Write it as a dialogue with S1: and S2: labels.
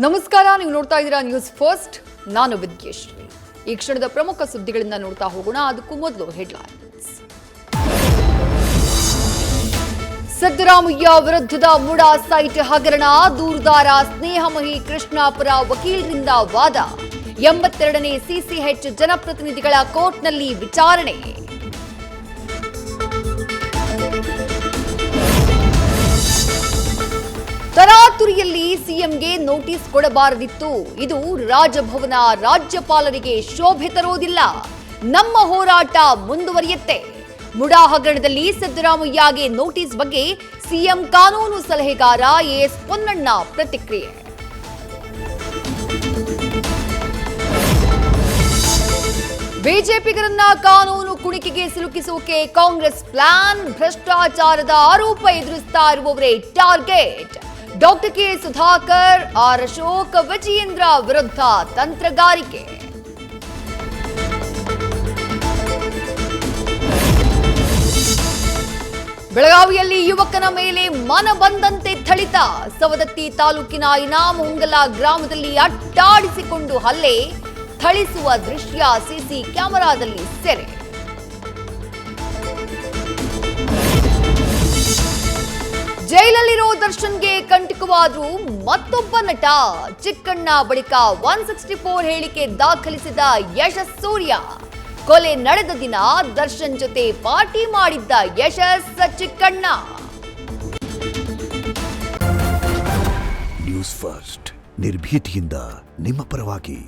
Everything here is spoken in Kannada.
S1: ನಮಸ್ಕಾರ, ನೀವು ನೋಡ್ತಾ ಇದ್ದೀರಾ ನ್ಯೂಸ್ ಫಸ್ಟ್. ನಾನು ವಿದ್ಯೇಶ್ವರಿ. ಈ ಕ್ಷಣದ ಪ್ರಮುಖ ಸುದ್ದಿಗಳಿಂದ ನೋಡ್ತಾ ಹೋಗೋಣ. ಅದಕ್ಕೂ ಮೊದಲು ಹೆಡ್ಲೈನ್ಸ್. ಸಿದ್ದರಾಮಯ್ಯ ವಿರುದ್ಧದ ಮುಡಾ ಸೈಟ್ ಹಗರಣ, ದೂರುದಾರ ಸ್ನೇಹಮಹಿ ಕೃಷ್ಣಾಪುರ ವಕೀಲರಿಂದ ವಾದ. 82ನೇ ಸಿಸಿಎಚ್ ಜನಪ್ರತಿನಿಧಿಗಳ ಕೋರ್ಟ್ನಲ್ಲಿ ವಿಚಾರಣೆ. ತರಾತುರಿಯಲ್ಲಿ ಸಿಎಂಗೆ ನೋಟಿಸ್ ಕೊಡಬಾರದಿತ್ತು. ಇದು ರಾಜಭವನ ರಾಜ್ಯಪಾಲರಿಗೆ ಶೋಭೆ ತರೋದಿಲ್ಲ. ನಮ್ಮ ಹೋರಾಟ ಮುಂದುವರಿಯುತ್ತೆ. ಮುಡಾ ಹಗರಣದಲ್ಲಿ ಸಿದ್ದರಾಮಯ್ಯಗೆ ನೋಟಿಸ್ ಬಗ್ಗೆ ಸಿಎಂ ಕಾನೂನು ಸಲಹೆಗಾರ ಎಸ್ ಪೊನ್ನಣ್ಣ ಪ್ರತಿಕ್ರಿಯೆ. ಬಿಜೆಪಿಗರನ್ನ ಕಾನೂನು ಕುಣಿಕೆಗೆ ಸಿಲುಕಿಸೋಕೆ ಕಾಂಗ್ರೆಸ್ ಪ್ಲಾನ್. ಭ್ರಷ್ಟಾಚಾರದ ಆರೋಪ ಎದುರಿಸ್ತಾ ಇರುವವರೇ target. Doctor K Sudhakar, R Ashok, Vijayendra ವಿರುದ್ಧ ತಂತ್ರಗಾರಿಕೆ. ಬೆಳಗಾವಿಯಲ್ಲಿ ಯುವಕನ ಮೇಲೆ ಮನ ಬಂದಂತೆ ಥಳಿತ. ಸವದತ್ತಿ ತಾಲೂಕಿನ ಇನಾಮಹೊಂಗಲ ಗ್ರಾಮದಲ್ಲಿ ಅಟ್ಟಾಡಿಸಿಕೊಂಡು ಹಲ್ಲೆ. ಥಳಿಸುವ ದೃಶ್ಯ ಸಿಸಿ ಕ್ಯಾಮೆರಾದಲ್ಲಿ ಸೆರೆ. ಜೈಲಲ್ಲಿರೋ ದರ್ಶನ್ಗೆ ಕಂಟಕವಾದ್ರು ಮತ್ತೊಬ್ಬ ನಟ. ಚಿಕ್ಕಣ್ಣ ಬಳಿಕ 164 ಹೇಳಿಕೆ ದಾಖಲಿಸಿದ ಯಶಸ್ ಸೂರ್ಯ. ಕೊಲೆ ನಡೆದ ದಿನ ದರ್ಶನ್ ಜೊತೆ ಪಾರ್ಟಿ ಮಾಡಿದ್ದ ಯಶಸ್ ಚಿಕ್ಕಣ್ಣ.
S2: ನ್ಯೂಸ್ ಫಸ್ಟ್, ನಿರ್ಭೀತಿಯಿಂದ ನಿಮ್ಮ ಪರವಾಗಿ.